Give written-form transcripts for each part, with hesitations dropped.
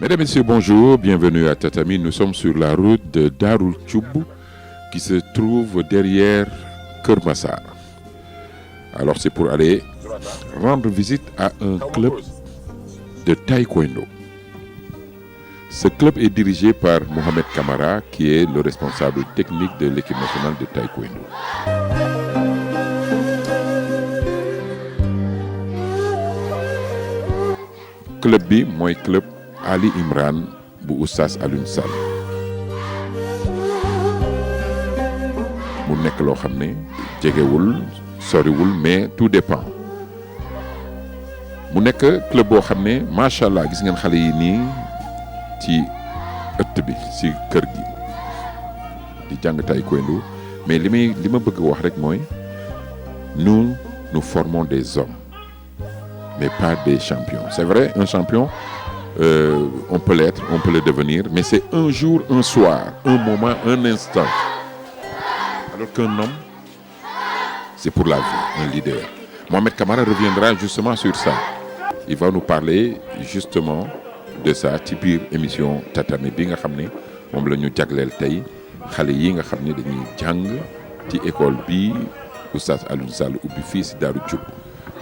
Mesdames et messieurs, bonjour, bienvenue à Tatami. Nous sommes sur la route de Darou Tchoub qui se trouve derrière Keur Massar. Alors c'est pour aller rendre visite à un club de taekwondo. Ce club est dirigé par Mohamed Kamara qui est le responsable technique de l'équipe nationale de taekwondo. Club bi mooy club Ali Imran bu Oustaz Alioune Sall mu nekk loo xam ne jegewul soriwul mais tout dépend mu nekk club boo xam ne macha allah gis ngeen xale yi nii ci ëtt bi ci kër gi di jàng taekwondo mais li ma bëgg wax rek mooy nous formons des hommes mais pas des champions. C'est vrai, un champion, on peut l'être, on peut le devenir, mais c'est un jour, un soir, un moment, un instant. Alors qu'un homme, c'est pour la vie, un leader. Mohamed Kamara reviendra justement sur ça. Il va nous parler justement de ça ci biir émission Tatami bi nga xam ne moom la ñu jagleel tey xale yi nga xam ne dañuy jàng ci école bi Oustaz Alioune Sall ubbi fii si Darou Tchoub.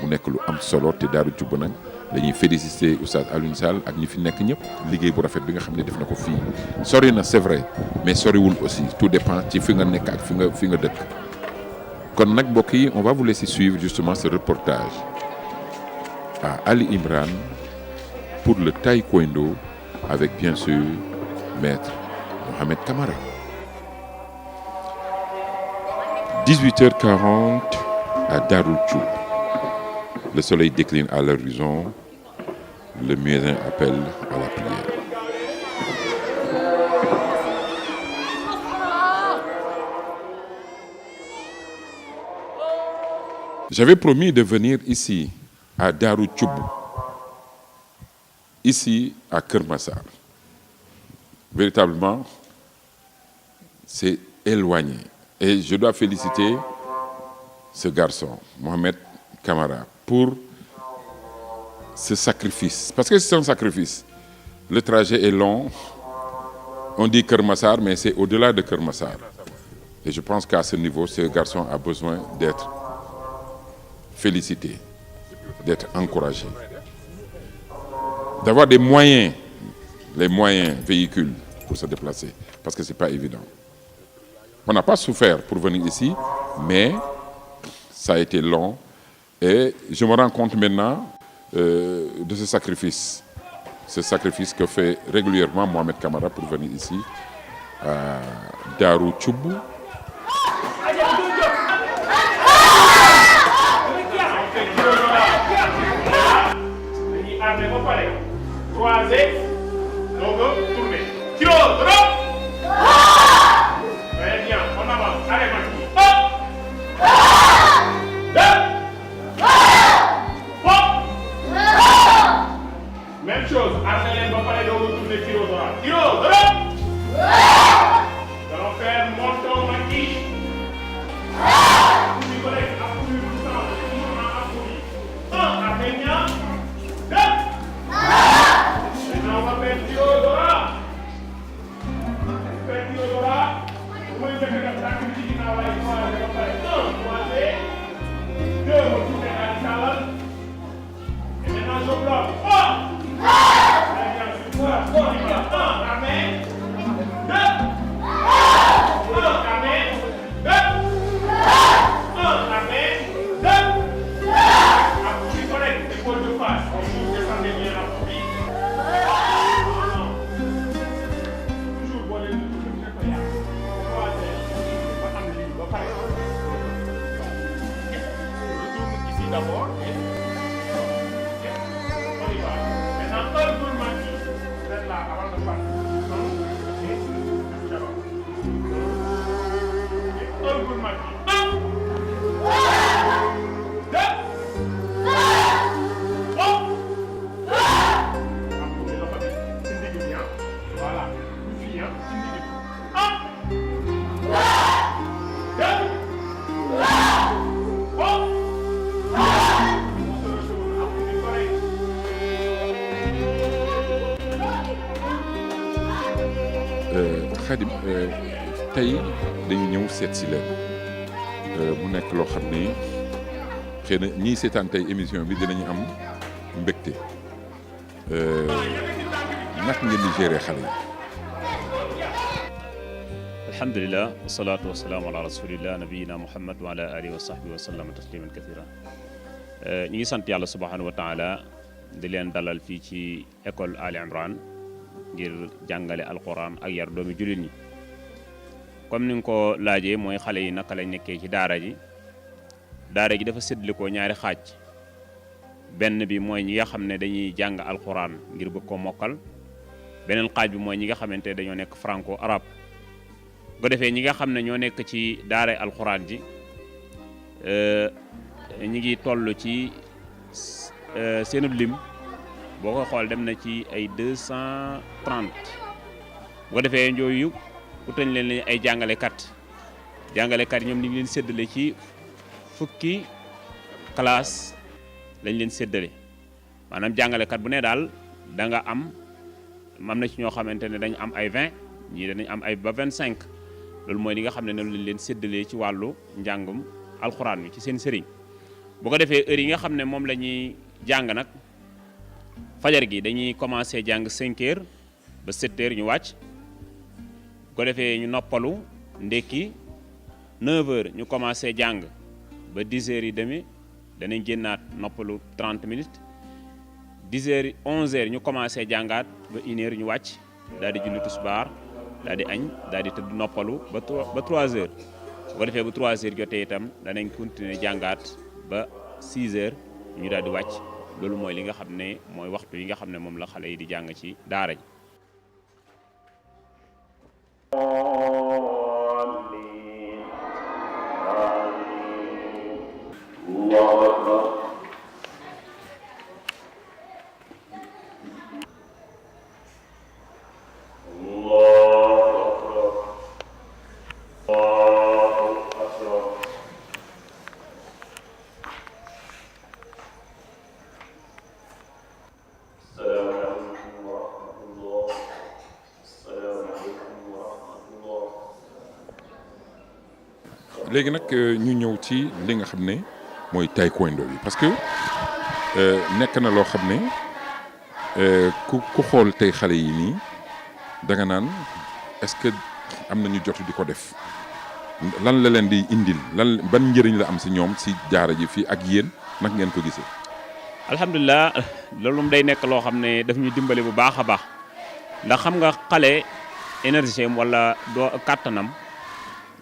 mu nekk lu am solo te Darou Tchoub nag dañuy féliciter Oustaz Alioune Sall ak ñi fi nekk ñëpp liggéey bu rafet bi nga xam ne def na ko fii sori na c'est vrai mais soriwul aussi tout dépend ci fi nga nekk ak fi nga dëkk kon nag mbokk yi on va vous laisser suivre justement ce reportage à Ali Imran pour le taekwondo avec bien sûr maître Mohamed Kamara. 18h40 à Darou Tchoub. Le soleil décline à l'horizon, le muezzin appelle à la prière. J'avais promis de venir ici, à Darou Tchoub, ici à Keur Massar. Véritablement, c'est éloigné. Et je dois féliciter ce garçon, Mohamed Kamara, pour ce sacrifice. Parce que c'est un sacrifice. Le trajet est long. On dit Keur Massar, mais c'est au-delà de Keur Massar. Et je pense qu'à ce niveau, ce garçon a besoin d'être félicité, d'être encouragé, d'avoir des moyens, les moyens véhicules pour se déplacer. Parce que ce n'est pas évident. On n'a pas souffert pour venir ici, mais ça a été long. Et je me rends compte maintenant de ce sacrifice que fait régulièrement Mohamed Kamara pour venir ici à Darou Tchoub. Même chose, Armel va parler de retourner tiro droit. Tiro droit. Nous allons faire monton maquis. Vous collègues, appuie tout ça. Un, Arménien. Deux. Maintenant, on va faire tiro droit. Faire tiro droit. Vous voyez que la critique n'a pas été faite. Un, croisé. Deux, retourner à l'escalade. Et maintenant, je bloque. D'abord, on y va. Maintenant, un tour maquis. Vous êtes là avant de partir. Un tour maquis. Un. Deux. Trois. Appuyer le papier. C'est une dégueu bien. Voilà. Une fille, hein. C'est une dégueu. Un. Deux. Trois. Khadim tey dañu ñëw seet si leen mu nekk loo xam ne xëy na ñii seetaan tey émission bi dinañu am mbégte naka ngeen di gérer xale yi. alhamdulilah wasalaatu wasalaamu ala rasulillah nabiyina muhammad wa ala alihi wa sahbihi wa sallama tasliman kathira ñu ngi sant yàlla subhanahu wa taala di leen dalal fii ci école Ali Imran ngir jàngale alquran ak yar doomi jullit ñi comme ni nga ko laajee mooy xale yi naka lañ nekkee ci daara ji dafa séddale ko ñaari xaaj benn bi mooy ñi nga xam ne dañuy jàng alquran ngir bëgg ko mokkal beneen xaaj bi mooy ñi nga xamante dañoo nekk franco arabe bu ko defee ñi nga xam ne ñoo nekk ci daara alxuraan ji ñi ngi toll ci seenub lim boo ko xool dem na ci ay 230 bu ko defee yooyu utañ leen ay jàngalekat ñoom ni ngi leen séddale ci fukki classe lañ leen séddale maanaam jàngalekat bu ne daal da nga am na ci ñoo xamante ne dañ am ay 20 ñii danañ am ay ba 25 loolu mooy li nga xam ne noonu lañ leen séddalee ci wàllu njàngum alxuraan bi ci seen sëriñ bu ko defee heure yi nga xam ne moom la ñuy jàng nag fajar gi dañuy commencé jàng 5 heures ba 7 heures ñu wàcc bu ko defee ñu noppalu ndekki 9 heures ñu commencé jàng ba 10 heures yi demi danañ génnaat noppalu 30 minutes 10 heures 11 heures ñu commencé jàngaat ba 1 heure ñu wàcc daal di julli tisbaar daal di añ daal di tëdd noppalu ba 3 heures bu ko defee bu 3 heures jotee itam danañ continuer jàngaat ba 6 heures ñu daal di wàcc loolu mooy li nga xam ne mooy waxtu yi nga xam ne moom la xale yi di jàng ci daara ji. léegi nag ñu ñëw ci li nga xam ne mooy taekwondo bi parce que nekk na loo xam ne ku xool tey xale yi nii da nga naan est-ce que am nañu jot di ko def lan la leen di indil ban njëriñ la am si ñoom si jaara ji fii ak yéen nag ngeen ko gisee. alhamdulilah loolu day nekk loo xam ne daf ñuy dimbali bu baax a baax ndax xam nga xale énergie am wala doo kàttanam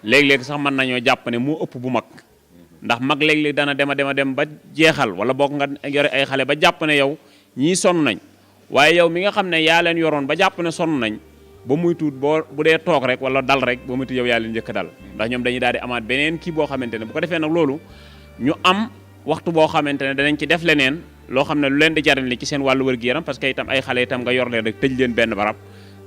léeg-léeg sax mën nañoo jàpp ne moo ëpp bu mag ndax mag léeg-léeg dana dem ba jeexal wala boog nga yore ay xale ba jàpp ne yow ñii sonn nañ waaye yow mi nga xam ne yaa leen yoroon ba jàpp ne sonn nañ ba muy tuut bu dee toog rek wala dal rek ba muy tuut yow yaa leen njëkk dal ndax ñoom dañuy daal di amaat beneen kii boo xamante ne bu ko defee nag loolu ñu am waxtu boo xamante ne danañ ci def leneen loo xam ne lu leen di jariñ li ci seen wàllu wér-gu-yaram parce que itam ay xale itam nga yor leen rek tëj leen benn barab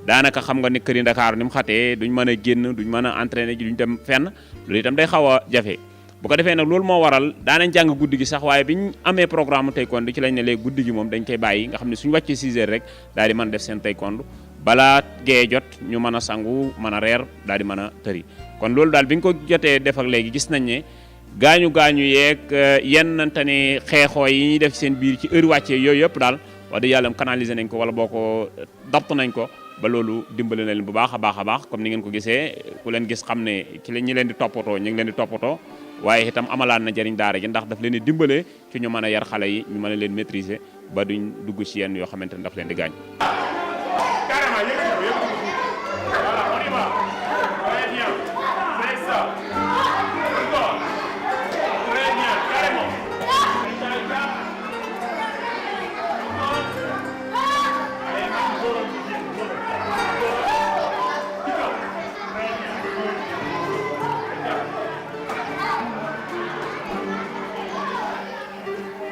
daanaka xam nga ni kër yi Ndakaaru ni mu xatee duñ mën a génn duñ mën a entraîner ji duñ dem fenn loolu itam day xaw a jafe bu ko defee nag loolu moo waral daanañ jàng guddi gi sax waaye biñ amee programme taekwondo ci lañ ne léegi guddi gi moom dañ koy bàyyi nga xam ne suñu wàccee 6 heures rek daal di mën a def seen taekwondo balaa gee jot ñu mën a sangu mën a reer daal di mën a tëri kon loolu daal bi ñu ko jotee def ak léegi gis nañ ne gaañu yeeg yennante ni xeexoo yi ñuy def seen biir ci heure wàccee yooyu yëpp daal wax dëgg yàlla canaliser nañ ko wala boo ko dapt nañ ko ba loolu dimbali na leen bu baax a baax comme ni ngeen ko gisee ku leen gis xam ne ñi leen di toppatoo ñu ngi leen di toppatoo waaye itam amalaan na jëriñ daara ji ndax daf leen di dimbale ci ñu mën a yar xale yi ñu mën a leen maîtriser ba duñ dugg ci yenn yoo xamante ne daf leen di gaañ.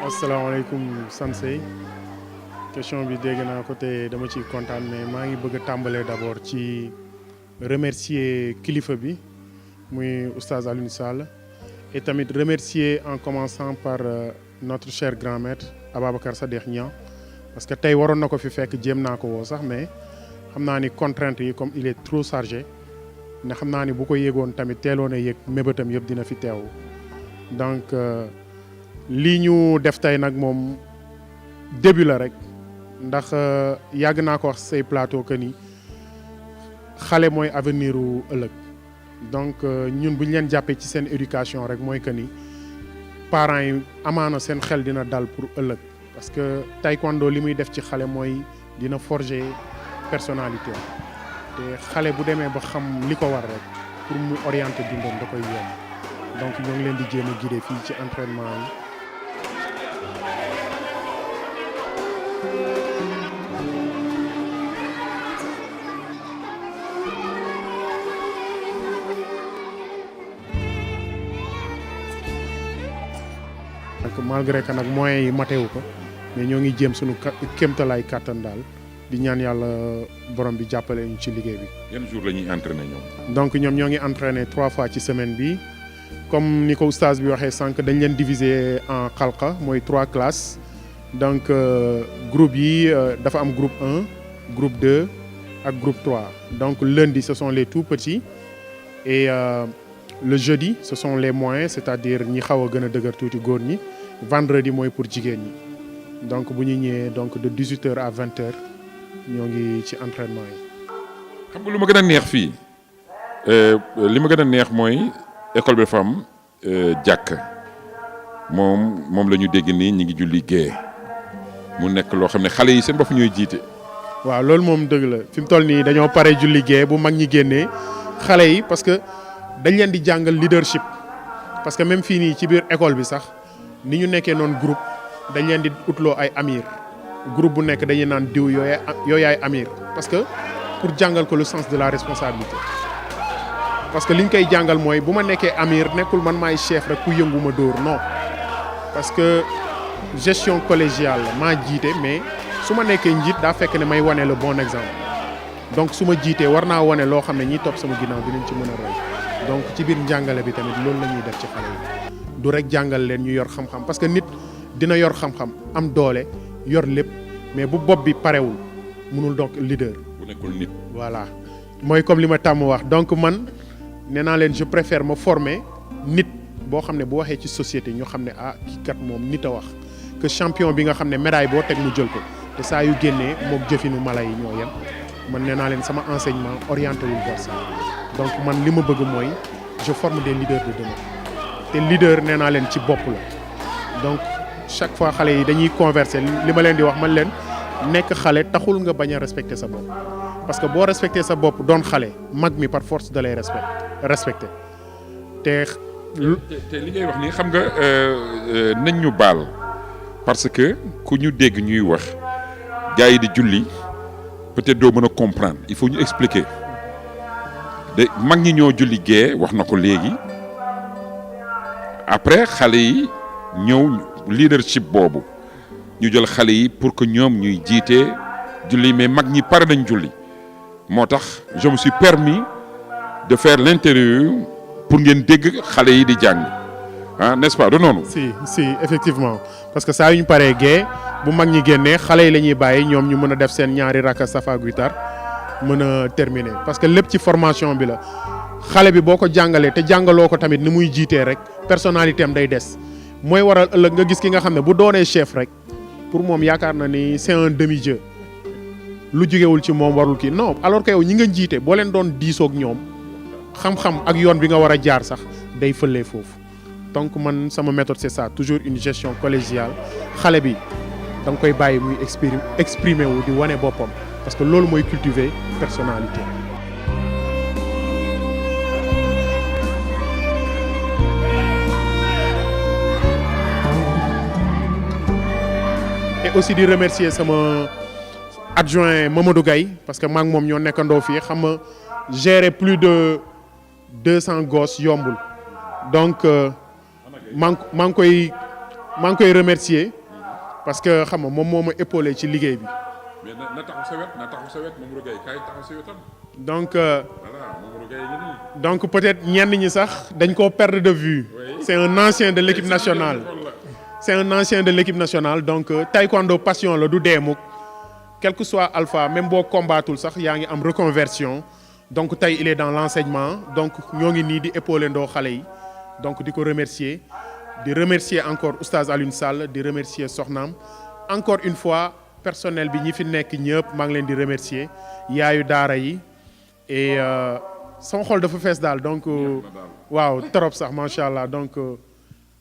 asalaamaaleykum Sansey question bi dégg naa ko te dama ciy kontaan mais maa ngi bëgg a tàmbalee d'abord ci remercier kilifa bi muy oustaz Alioune Sall et tamit remercier en commençant par notre cher grand maître Ababacar Sadikh Niang parce que tey waroon na ko fi fekk jéem naa ko woo sax mais xam naa ni contrainte yi comme il est trop chargé ne xam naa ni bu ko yéegoon tamit teeloon a yéeg mébétam yëpp dina fi teew donc lii ñu def tey nag moom début la rek ndax yàgg naa ko wax say plateau que ni xale mooy avenir u ëllëg donc ñun bu ñu leen jàppee ci seen éducation rek mooy que ni parents yi amaana seen xel dina dal pour ëllëg parce que taekwondo li muy def ci xale mooy dina forger personnalité te xale bu demee ba xam li ko war rek pour mu orienter dundam da koy yomb donc ñoo ngi leen di jéem a guider fii ci entraînement yi. donc malgré que nag moyens yi matewu ko mais ñoo ngi jéem suñu kéemtalaay kàttan daal di ñaan yàlla borom bi jàppale ñu ci liggéey bi. yan jour la ñuy entraîner ñoom. donc ñoom ñoo ngi entraîner 3 fois ci semaine bi comme ni ko oustaz bi waxee sànq dañ leen diviser en xalqa mooy 3 classes donc groupe yi dafa am groupe 1 groupe 2 ak groupe 3 donc lundi ce sont les tout petits et le jeudi ce sont les moyens c'est-à-dire ñi xaw a gën a dëgër tuuti góor ñi vendredi mooy pour jigéen ñi donc bu ñu ñëwee donc de 18h à 20h ñoo ngi ci entraînement yi. xam nga lu ma gën a neex fii li ma gën a neex mooy école bi dafa am jàkk moom la ñu dégg nii ñi ngi julli gée mu nekk loo xam ne xale yi seen bopp ñooy jiite. waaw loolu moom dëgg la fi mu toll nii dañoo pare julli gée bu mag ñi génnee xale yi parce que dañ leen di jàngal leadership parce que même fii nii ci biir école bi sax ni ñu nekkee noonu groupe dañ leen di utloo ay amir groupe bu nekk dañuy naan diw yooyaay amir parce que pour jàngal ko le sens de la responsabilité parce que liñ koy jàngal mooy bu ma nekkee amir nekkul man maay chef rek ku yëngu ma dóor non parce que gestion collégiale la maa jiite mais su ma nekkee njiit daa fekk ne may wane le bon exemple donc su ma jiitee war naa wane loo xam ne ñiy topp sama ginnaaw dinañ ci mën a roy donc ci biir njàngale bi tamit loolu la ñuy def ci xale yi du rek jàngal leen ñu yor xam-xam parce que nit dina yor xam-xam am doole yor lépp mais bu bopp bi parewul mënul donc leader. bu nekkul nit. voilà mooy comme li ma tàmm wax donc man nee naa leen je préfère ma former nit boo xam ne bu waxee ci société ñu xam ne ah kii kat moom nit a wax que champion bi nga xam ne médaille boo teg mu jël ko te saa yu génnee moog jëfinu mala yi ñoo yem man nee naa leen sama enseignement orienté wul vers ça donc man li ma bëgg mooy je forme des leaders de demain te leader nee naa leen ci bopp la donc chaque fois xale yi dañuy converser li ma leen di wax man leen nekk xale taxul nga bañ a respecter sa bopp parce que boo respecter sa bopp doon xale mag mi par force da lay respecter te li ngay wax nii xam nga nañ ñu baal parce que ku ñu dégg ñuy wax gars yi di julli peut-être doo mën a comprendre il faut ñu expliquer de mag ñi ñoo julli gée wax na ko léegi après xale yi ñëw leadership boobu ñu jël xale yi pour que ñoom ñuy jiite julli mais mag ñi pare nañ julli moo tax je me suis permis de faire l'interview pour ngeen dégg xale yi di jàng ah n'est-ce pas du noonu. si effectivement parce que saa yu ñu paree gée bu mag ñi génnee xale yi la ñuy bàyyi ñoom ñu mën a def seen ñaari rakka safa ak witar mën a terminer parce que lépp ci formation bi la xale bi boo ko jàngalee te jàngaloo ko tamit ni muy jiitee rek personnalité am day des mooy waral ëllëg nga gis ki nga xam ne bu doonee chef rek pour moom yaakaar na ni c'est un demi-dieu lu jógewul ci moom warul kii non alors que yow ñi nga jiite boo leen doon diisoog ñoom xam-xam ak yoon bi nga war a jaar sax day fëlee foofu donc man sama méthode c'est ça toujours une gestion collégiale xale bi da nga koy bàyyi muy exprimer wu di wane boppam parce que loolu mooy cultiver personnalité. et aussi di remercier sama adjoint Mamadou Gaye parce que maa ngi moom ñoo nekkandoo fii xam nga gérer plus de 200 gosses yombul donc maa ngi koy remercier parce que xam nga moom moo ma épaulé ci liggéey bi. mais na taxaw sa wet Mamadou Gaye kaay taxaw sa wetam. donc voilà Mamadou Gaye ngi nii. donc peut-être ñenn ñi sax dañ koo perdre de vue. Oui. C'est un ancien de l'équipe nationale. C'est un ancien de l'équipe nationale donc taekwondo passion la du dee mukk quel que soit alpha même boo combattul sax yaa ngi am reconversion donc tey il est dans l'enseignement donc ñoo ngi nii di épauler ndoo xale yi donc di ko remercier di remercier encore Oustaz Alioune Sall di remercier soxnaam encore une fois personnel bi ñi fi nekk ñëpp maa ngi leen di remercier yaayu daara yi et sama xol dafa fees daal donc waaw trop sax macha allah donc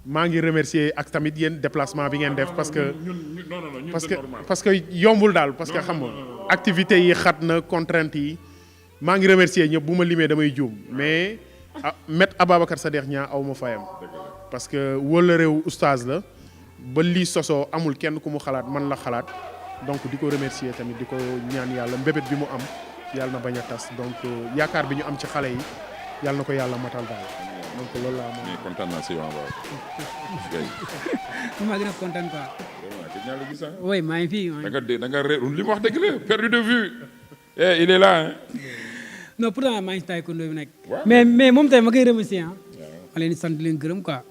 maa ngi remercier ak tamit yéen déplacement bi ngeen def parce que parce que yombul daal parce que xam nga activités yi xat na contraintes yi maa ngi remercier ñëpp bu ma limee damay juum mais Maître Ababacar Sadikh Niang aw ma fayam parce que wala réew oustaz la ba lii sosoo amul kenn ku mu xalaat man la xalaat donc di ko remercier tamit di ko ñaan yàlla mbébét bi mu am yàlla na bañ a tas donc yaakaar bi ñu am ci xale yi yàlla na ko yàlla matal daal donc loolu laa moom. mais kontaan naa si yow maa gën a kontaan quoi. vraiment gëj naa la gis ah. oui maa ngi fii. da nga réer li mu wax dëgg la perdu de vue. il est là hein. non pourtant maa ngi si taekwondo bi nekk. waaw mais moom tamit ma koy remercier ah. ma leen di sant di leen gërëm quoi.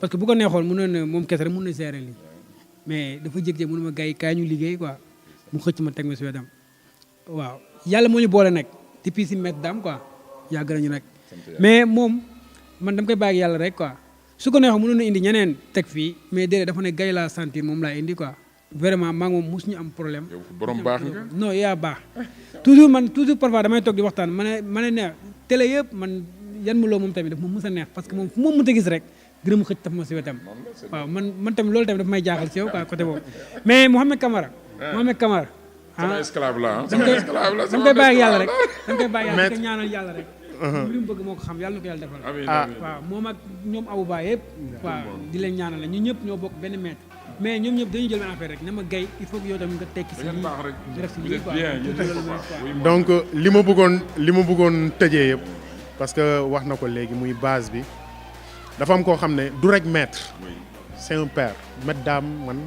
parce que bu ko neexoon mënoon na moom kese rek mën na gérer lii mais dafa jékki-jékki mënu ma gay kaay ñu liggéey quoi mu xëcc ma teg ma si wetam waaw yàlla moo ñu boole nag depuis si Maître Dame quoi yàgg nañu nag mais moom man dama koy bàyyi yàlla rek quoi su ko neexoon mënoon na indi ñeneen teg fii mais déedéet dafa ne gay laa sentir moom laa indi quoi vraiment maa ngi moom mosuñu am problème. yow borom baax nga. non yaa baax toujours parfois damay toog di waxtaan ma ne ne télé yëpp man yan ma loo moom tamit daf ma mës a neex parce que moom fu ma mënta gis rek gërëm mu xëcc taf ma si wetam waaw man tamit loolu tamit daf may jaaxal si yow quoi côté boobu mais Mouhamed Camara sama esclave la ah. dama koy bàyyi ak yàlla rek dama koy bàyyi yàlla di ko ñaanal yàlla rek li mu bëgg moo ko xam yàlla na ko yàlla defal waaw moom ak ñoom Abouba yëpp waaw di leen ñaanal la ñun ñëpp ñoo bokk benn maître mais ñoom ñëpp dañuy jël benn affaire rek ne ma gay il faut que yow tamit nga tekki si lii def si lii quoi donc li ma bëggoon tëjee yëpp parce que wax na ko léegi muy base bi dafa am koo xam ne du rek maître c'est un père Maître Dame man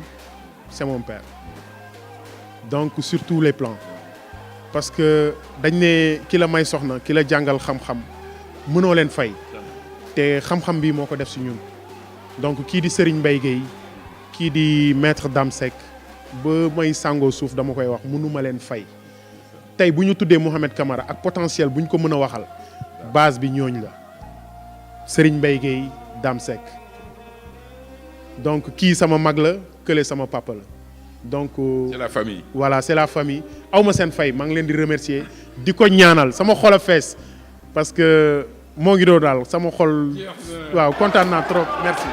c'est mon père donc sur tous les plans parce que dañ ne ki la may soxna ki la jàngal xam-xam mënoo leen fay te xam-xam bi moo ko def si ñun donc kii di Serigne Mbaye Guèye kii di Maître Dame Seck ba may sàngoo suuf dama koy wax mënuma leen fay tey bu ñu tuddee Mouhamed Camara ak potentiel bu ñu ko mën a waxal base bi ñooñ la Serigne Mbaye Guèye Dame Seck donc kii sama mag la kële sama papa la donc c'est la famille. voilà c'est la famille aw ma seen fay maa ngi leen di remercier di ko ñaanal sama xol a fees parce que moo ngi doon daal sama xol waaw kontaan naa trop merci.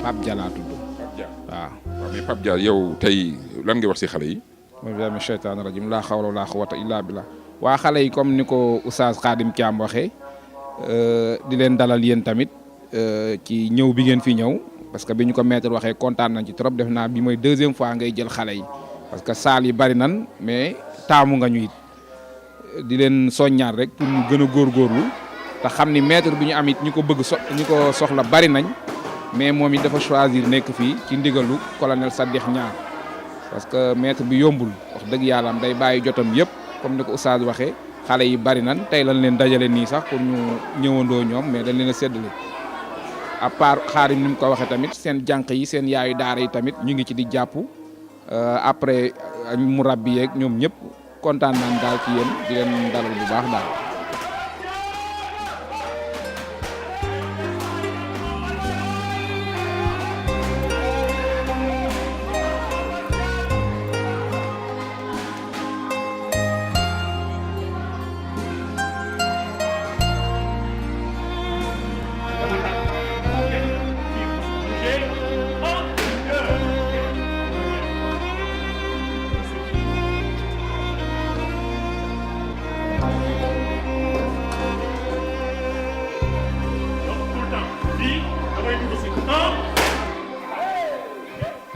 Pape Dia laa tudd waaw mais Pape Dia yow tey lan nga wax ci xale yi. ma sheytaan rajim laa xawla laa quwwata illaa billah waa xale yi comme ni ko Oustaz Khadim Thiam waxee di leen dalal yéen tamit ci ñëw bi ngeen fi ñëw parce que bi ñu ko maître waxee kontaan nañ ci trop def naa bi mooy deuxième fois ngay jël xale yi parce que saal yi bari nan mais taamu nga ñu it di leen soññaat rek pour ñu gën a góorgóorlu te xam ni maître bi ñu am it ñu ko bëgg ñu ko soxla bari nañ mais moom it dafa choisir nekk fii ci ndigalu colonel Sadikh Niang parce que maître bi yombul wax dëgg yàlla am day bàyyi jotam yëpp comme ni ko oustaz waxee xale yi bari nan tey lañ leen dajale nii sax pour ñu ñëwandoo ñoom mais dañ leen a séddale à part Xaadim ni mu ko waxee tamit seen jànq yi seen yaayu daara yi tamit ñu ngi ci di jàpp après mu rabbi yeeg ñoom ñëpp kontaan naan daal ci yéen di leen dalal bu baax daal.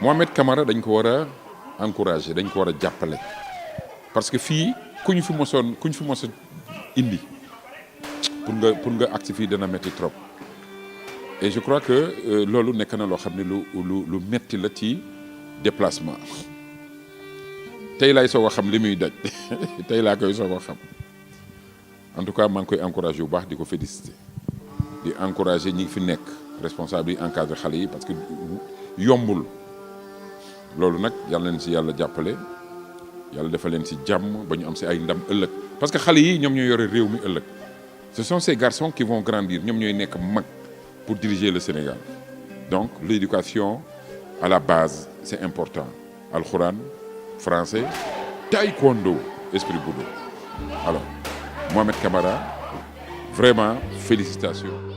Mouhamed Camara dañ ko war a encourager dañ ko war a jàppale parce que fii ku ñu fi mos a indi pour nga agsi fii dana métti trop et je crois que loolu nekk na loo xam ne lu metti la ci déplacement tey laay soog a xam li muy daj tey laa koy soog a xam en tout cas maa ngi koy encouragé bu baax di ko félicité di encouragé ñi fi nekk responsable yi encadré xale yi parce que yombul loolu nag yàlla leen si yàlla jàppale yàlla defal leen si jàmm ba ñu am si ay ndam ëllëg parce que xale yi ñoom ñooy yore réew mi ëllëg ce sont ces garçons qui vont grandir ñoom ñooy nekk mag pour diriger le Sénégal donc l'éducation à la base c'est important alxuraan français taekwondo esprit Budo alors Mohamed Camara vraiment félicitations